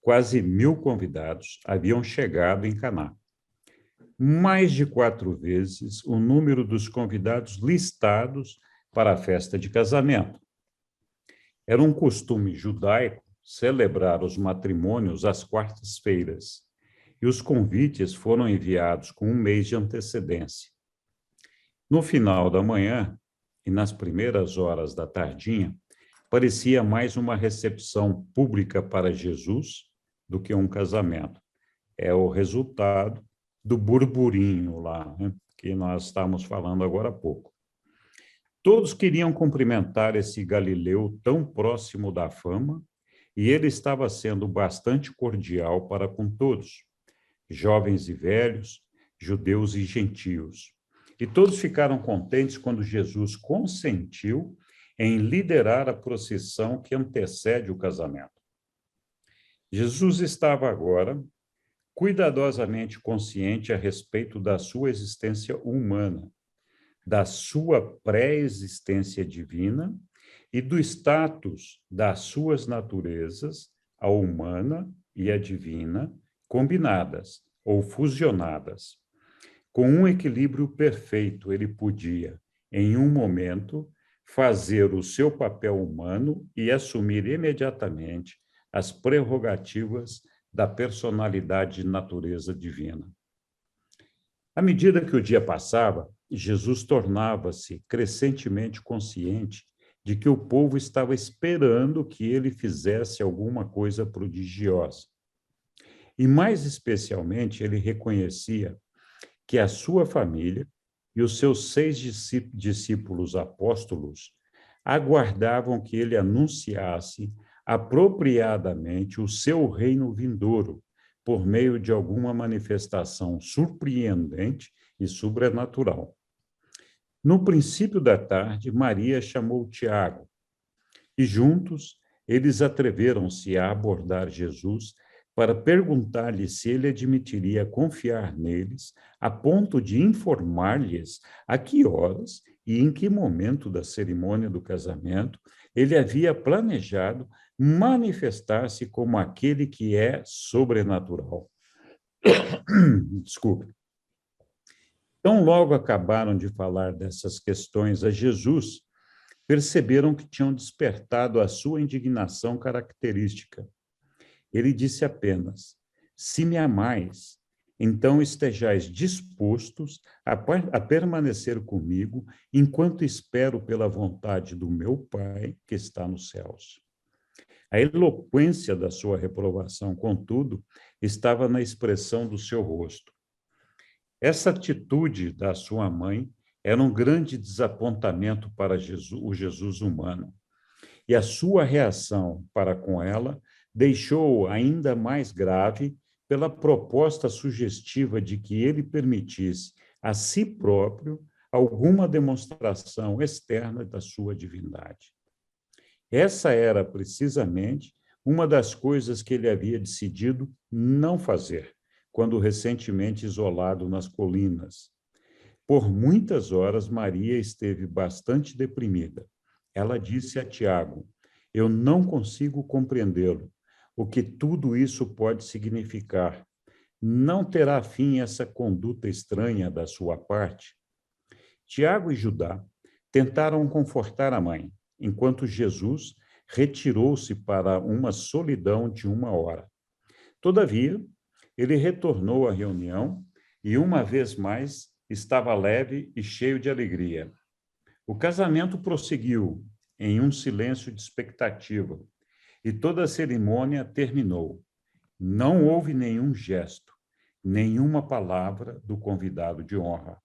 quase 1000 convidados haviam chegado em Caná. Mais de 4 vezes o número dos convidados listados para a festa de casamento. Era um costume judaico celebrar os matrimônios às quartas-feiras, e os convites foram enviados com 1 mês de antecedência. No final da manhã e nas primeiras horas da tardinha, parecia mais uma recepção pública para Jesus do que um casamento. É o resultado do burburinho lá, né, que nós estamos falando agora há pouco. Todos queriam cumprimentar esse Galileu tão próximo da fama, e ele estava sendo bastante cordial para com todos, jovens e velhos, judeus e gentios. E todos ficaram contentes quando Jesus consentiu em liderar a procissão que antecede o casamento. Jesus estava agora cuidadosamente consciente a respeito da sua existência humana, da sua pré-existência divina e do status das suas naturezas, a humana e a divina, combinadas ou fusionadas. Com um equilíbrio perfeito, ele podia, em um momento, fazer o seu papel humano e assumir imediatamente as prerrogativas da personalidade de natureza divina. À medida que o dia passava, Jesus tornava-se crescentemente consciente de que o povo estava esperando que ele fizesse alguma coisa prodigiosa. E, mais especialmente, ele reconhecia que a sua família e os seus 6 discípulos apóstolos aguardavam que ele anunciasse apropriadamente o seu reino vindouro, por meio de alguma manifestação surpreendente e sobrenatural. No princípio da tarde, Maria chamou Tiago, e juntos eles atreveram-se a abordar Jesus para perguntar-lhe se ele admitiria confiar neles, a ponto de informar-lhes a que horas e em que momento da cerimônia do casamento ele havia planejado manifestar-se como aquele que é sobrenatural. Desculpe. Tão logo acabaram de falar dessas questões a Jesus, perceberam que tinham despertado a sua indignação característica. Ele disse apenas: se me amais, então estejais dispostos a permanecer comigo enquanto espero pela vontade do meu Pai que está nos céus. A eloquência da sua reprovação, contudo, estava na expressão do seu rosto. Essa atitude da sua mãe era um grande desapontamento para o Jesus humano, e a sua reação para com ela deixou-o ainda mais grave pela proposta sugestiva de que ele permitisse a si próprio alguma demonstração externa da sua divindade. Essa era, precisamente, uma das coisas que ele havia decidido não fazer, quando recentemente isolado nas colinas. Por muitas horas, Maria esteve bastante deprimida. Ela disse a Tiago: eu não consigo compreendê-lo. O que tudo isso pode significar? Não terá fim essa conduta estranha da sua parte? Tiago e Judá tentaram confortar a mãe, enquanto Jesus retirou-se para uma solidão de 1 hora. Todavia, ele retornou à reunião e, uma vez mais, estava leve e cheio de alegria. O casamento prosseguiu em um silêncio de expectativa, e toda a cerimônia terminou. Não houve nenhum gesto, nenhuma palavra do convidado de honra.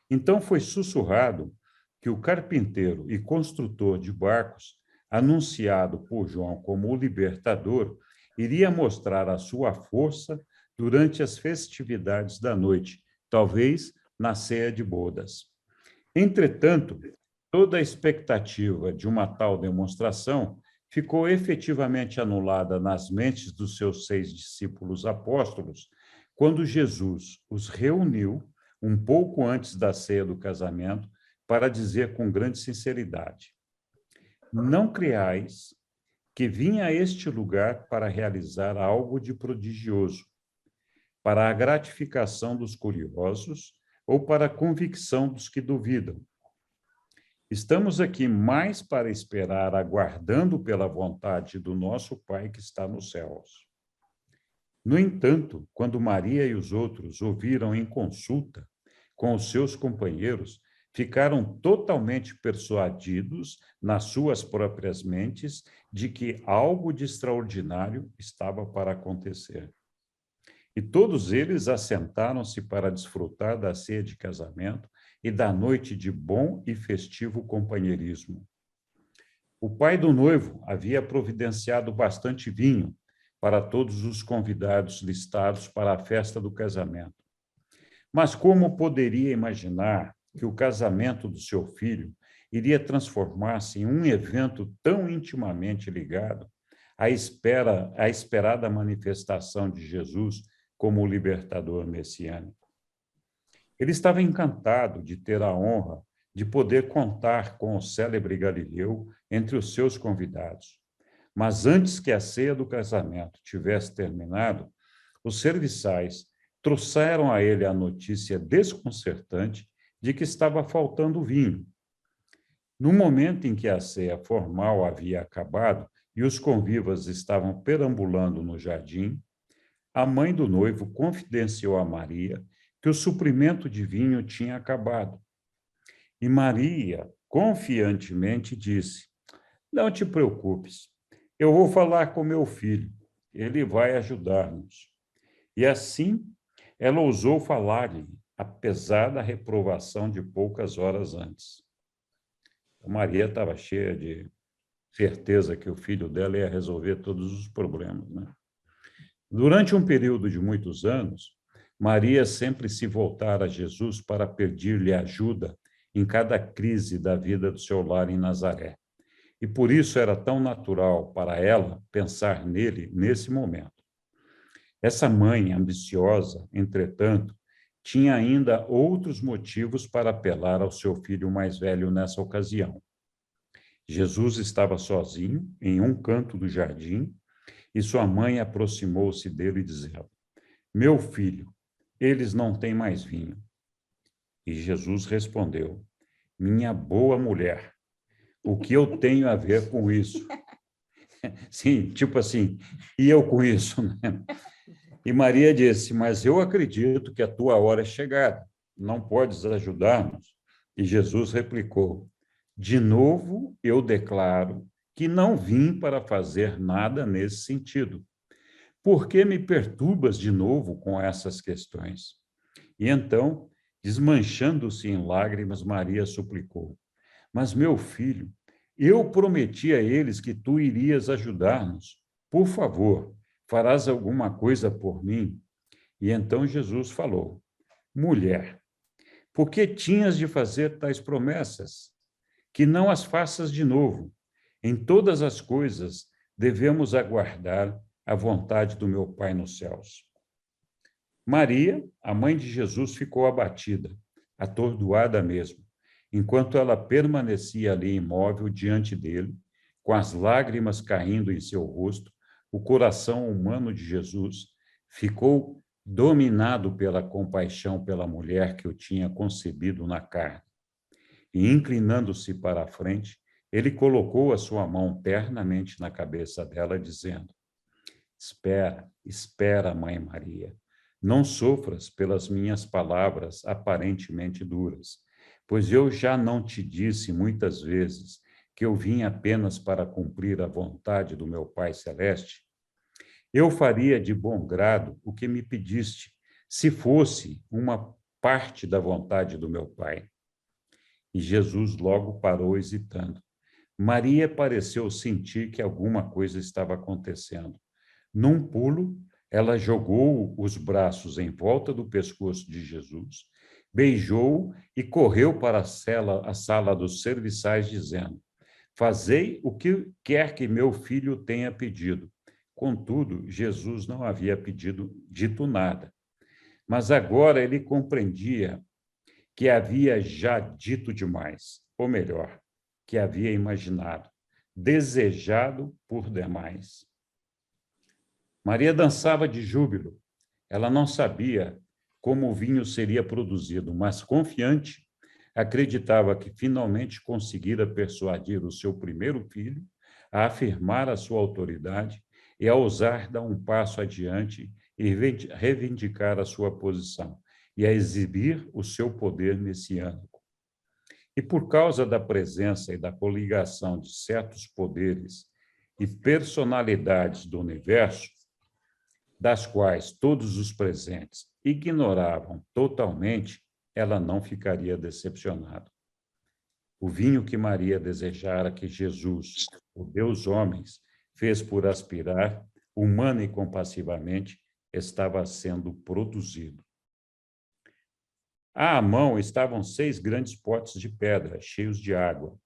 Então foi sussurrado que o carpinteiro e construtor de barcos, anunciado por João como o libertador, iria mostrar a sua força durante as festividades da noite, talvez na ceia de bodas. Entretanto, toda a expectativa de uma tal demonstração ficou efetivamente anulada nas mentes dos seus 6 discípulos apóstolos, quando Jesus os reuniu um pouco antes da ceia do casamento para dizer com grande sinceridade: não creais que vim a este lugar para realizar algo de prodigioso, para a gratificação dos curiosos ou para a convicção dos que duvidam. Estamos aqui mais para esperar, aguardando pela vontade do nosso Pai que está nos céus. No entanto, quando Maria e os outros ouviram em consulta com os seus companheiros, ficaram totalmente persuadidos nas suas próprias mentes de que algo de extraordinário estava para acontecer. E todos eles assentaram-se para desfrutar da ceia de casamento e da noite de bom e festivo companheirismo. O pai do noivo havia providenciado bastante vinho para todos os convidados listados para a festa do casamento. Mas como poderia imaginar que o casamento do seu filho iria transformar-se em um evento tão intimamente ligado à esperada manifestação de Jesus como o libertador messiânico? Ele estava encantado de ter a honra de poder contar com o célebre Galileu entre os seus convidados. Mas antes que a ceia do casamento tivesse terminado, os serviçais trouxeram a ele a notícia desconcertante de que estava faltando vinho. No momento em que a ceia formal havia acabado e os convivas estavam perambulando no jardim, a mãe do noivo confidenciou a Maria que o suprimento de vinho tinha acabado. E Maria, confiantemente, disse: não te preocupes, eu vou falar com meu filho, ele vai ajudar-nos. E assim, ela ousou falar-lhe, apesar da reprovação de poucas horas antes. Maria estava cheia de certeza que o filho dela ia resolver todos os problemas, né? Durante um período de muitos anos, Maria sempre se voltara a Jesus para pedir-lhe ajuda em cada crise da vida do seu lar em Nazaré. E por isso era tão natural para ela pensar nele nesse momento. Essa mãe ambiciosa, entretanto, tinha ainda outros motivos para apelar ao seu filho mais velho nessa ocasião. Jesus estava sozinho em um canto do jardim e sua mãe aproximou-se dele dizendo: meu filho, eles não têm mais vinho. E Jesus respondeu: minha boa mulher, o que eu tenho a ver com isso? Sim, tipo assim, e eu com isso, né? E Maria disse: mas eu acredito que a tua hora é chegada, não podes ajudar-nos? E Jesus replicou: de novo eu declaro que não vim para fazer nada nesse sentido. Por que me perturbas de novo com essas questões? E então, desmanchando-se em lágrimas, Maria suplicou: mas, meu filho, eu prometi a eles que tu irias ajudar-nos. Por favor, farás alguma coisa por mim? E então Jesus falou: mulher, por que tinhas de fazer tais promessas? Que não as faças de novo. Em todas as coisas devemos aguardar a vontade do meu Pai nos céus. Maria, a mãe de Jesus, ficou abatida, atordoada mesmo, enquanto ela permanecia ali imóvel diante dele, com as lágrimas caindo em seu rosto. O coração humano de Jesus ficou dominado pela compaixão pela mulher que o tinha concebido na carne. E, inclinando-se para a frente, ele colocou a sua mão ternamente na cabeça dela, dizendo: espera, espera, Mãe Maria, não sofras pelas minhas palavras aparentemente duras, pois eu já não te disse muitas vezes que eu vim apenas para cumprir a vontade do meu Pai Celeste? Eu faria de bom grado o que me pediste, se fosse uma parte da vontade do meu Pai. E Jesus logo parou, hesitando. Maria pareceu sentir que alguma coisa estava acontecendo. Num pulo, ela jogou os braços em volta do pescoço de Jesus, beijou-o e correu para a sala dos serviçais, dizendo: Fazei o que quer que meu filho tenha pedido. Contudo, Jesus não havia dito nada. Mas agora ele compreendia que havia já dito demais, ou melhor, que havia imaginado, desejado por demais. Maria dançava de júbilo. Ela não sabia como o vinho seria produzido, mas confiante, acreditava que finalmente conseguira persuadir o seu primeiro filho a afirmar a sua autoridade e a ousar dar um passo adiante e reivindicar a sua posição e a exibir o seu poder messiânico. E por causa da presença e da coligação de certos poderes e personalidades do universo, das quais todos os presentes ignoravam totalmente, ela não ficaria decepcionada. O vinho que Maria desejara que Jesus, o Deus homens, fez por aspirar, humana e compassivamente, estava sendo produzido. À mão estavam 6 grandes potes de pedra, cheios de água,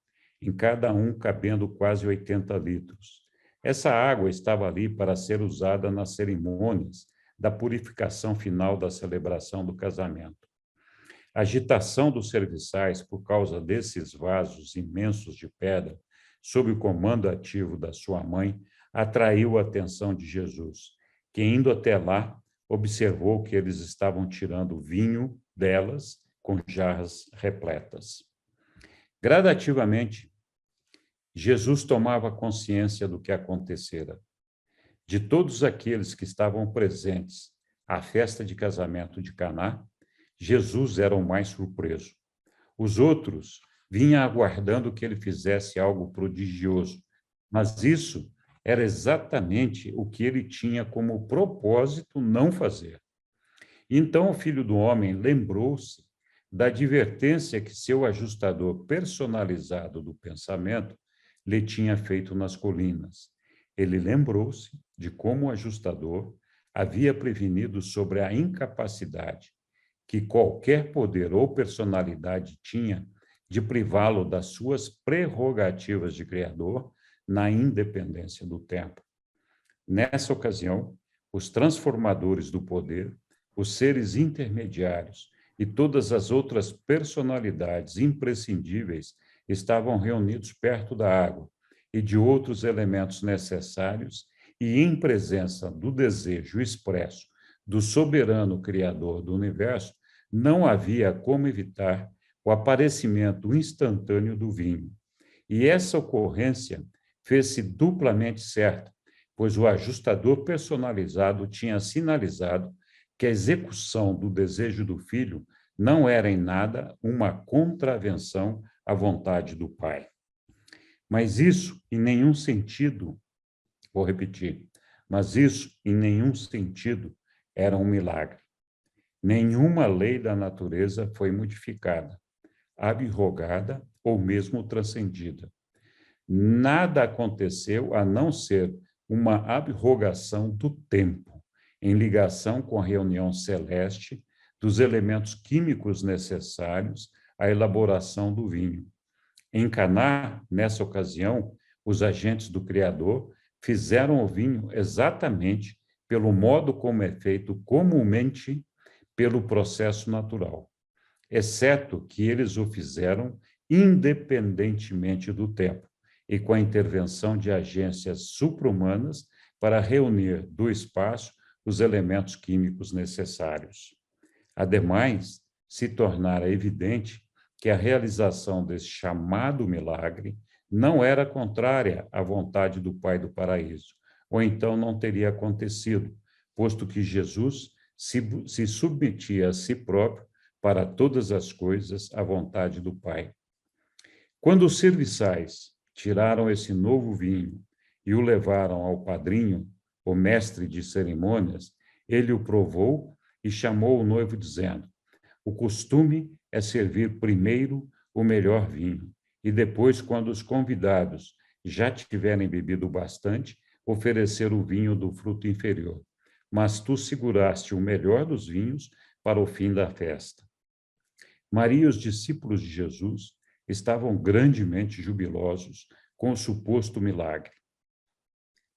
em cada um cabendo quase 80 litros. Essa água estava ali para ser usada nas cerimônias da purificação final da celebração do casamento. A agitação dos serviçais por causa desses vasos imensos de pedra, sob o comando ativo da sua mãe, atraiu a atenção de Jesus, que, indo até lá, observou que eles estavam tirando vinho delas com jarras repletas. Gradativamente, Jesus tomava consciência do que acontecera. De todos aqueles que estavam presentes à festa de casamento de Caná, Jesus era o mais surpreso. Os outros vinham aguardando que ele fizesse algo prodigioso, mas isso era exatamente o que ele tinha como propósito não fazer. Então o Filho do Homem lembrou-se da advertência que seu ajustador personalizado do pensamento lhe tinha feito nas colinas. Ele lembrou-se de como o ajustador havia prevenido sobre a incapacidade que qualquer poder ou personalidade tinha de privá-lo das suas prerrogativas de criador na independência do tempo. Nessa ocasião, os transformadores do poder, os seres intermediários e todas as outras personalidades imprescindíveis estavam reunidos perto da água e de outros elementos necessários e em presença do desejo expresso do soberano Criador do universo, não havia como evitar o aparecimento instantâneo do vinho. E essa ocorrência fez-se duplamente certa, pois o ajustador personalizado tinha sinalizado que a execução do desejo do filho não era em nada uma contravenção à vontade do Pai. Mas isso, em nenhum sentido, vou repetir, mas isso, em nenhum sentido, era um milagre. Nenhuma lei da natureza foi modificada, abrogada ou mesmo transcendida. Nada aconteceu a não ser uma abrogação do tempo, em ligação com a reunião celeste dos elementos químicos necessários à elaboração do vinho. Em Caná, nessa ocasião, os agentes do Criador fizeram o vinho exatamente pelo modo como é feito comumente pelo processo natural, exceto que eles o fizeram independentemente do tempo e com a intervenção de agências supra-humanas para reunir do espaço os elementos químicos necessários. Ademais, se tornara evidente que a realização desse chamado milagre não era contrária à vontade do Pai do Paraíso, ou então não teria acontecido, posto que Jesus se submetia a si próprio para todas as coisas à vontade do Pai. Quando os serviçais tiraram esse novo vinho e o levaram ao padrinho, o mestre de cerimônias, ele o provou e chamou o noivo, dizendo: o costume é servir primeiro o melhor vinho, e depois, quando os convidados já tiverem bebido bastante, oferecer o vinho do fruto inferior. Mas tu seguraste o melhor dos vinhos para o fim da festa. Maria e os discípulos de Jesus estavam grandemente jubilosos com o suposto milagre.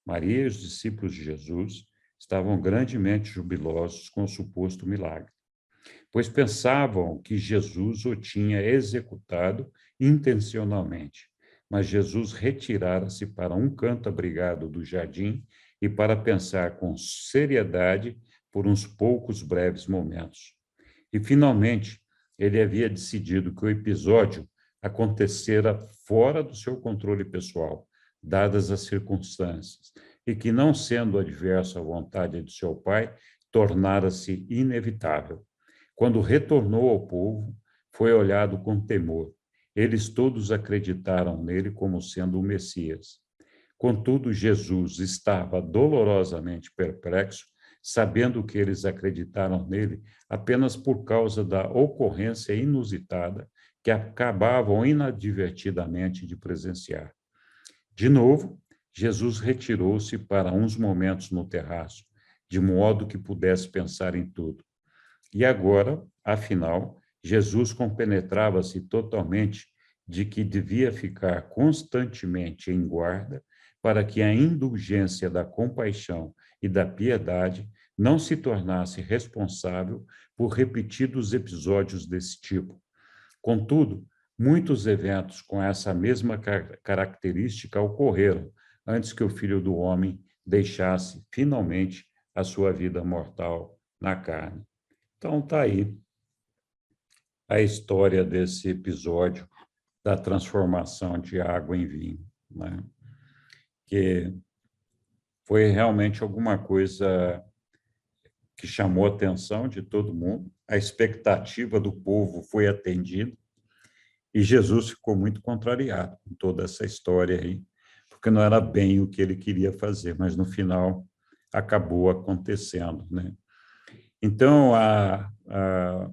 Maria e os discípulos de Jesus estavam grandemente jubilosos com o suposto milagre, pois pensavam que Jesus o tinha executado intencionalmente. Mas Jesus retirara-se para um canto abrigado do jardim e para pensar com seriedade por uns poucos breves momentos. E, finalmente, ele havia decidido que o episódio acontecera fora do seu controle pessoal, dadas as circunstâncias, e que, não sendo adverso à vontade de seu pai, tornara-se inevitável. Quando retornou ao povo, foi olhado com temor. Eles todos acreditaram nele como sendo o Messias. Contudo, Jesus estava dolorosamente perplexo, sabendo que eles acreditaram nele apenas por causa da ocorrência inusitada que acabavam inadvertidamente de presenciar. De novo, Jesus retirou-se para uns momentos no terraço, de modo que pudesse pensar em tudo. E agora, afinal, Jesus compenetrava-se totalmente de que devia ficar constantemente em guarda para que a indulgência da compaixão e da piedade não se tornasse responsável por repetidos episódios desse tipo. Contudo, muitos eventos com essa mesma característica ocorreram antes que o Filho do Homem deixasse finalmente a sua vida mortal na carne. Então, está aí a história desse episódio da transformação de água em vinho, né? Que foi realmente alguma coisa que chamou a atenção de todo mundo, a expectativa do povo foi atendida, e Jesus ficou muito contrariado com toda essa história aí, porque não era bem o que ele queria fazer, mas no final acabou acontecendo, né? Então,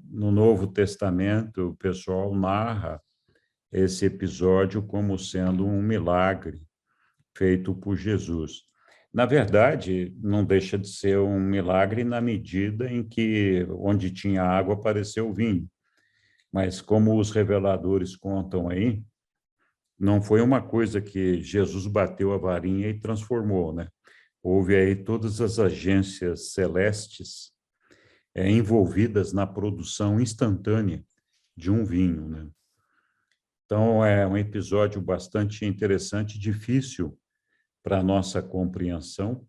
no Novo Testamento, o pessoal narra esse episódio como sendo um milagre feito por Jesus. Na verdade, não deixa de ser um milagre na medida em que, onde tinha água, apareceu vinho. Mas, como os reveladores contam aí, não foi uma coisa que Jesus bateu a varinha e transformou, né? Houve aí todas as agências celestes envolvidas na produção instantânea de um vinho, né? Então, é um episódio bastante interessante, difícil para a nossa compreensão,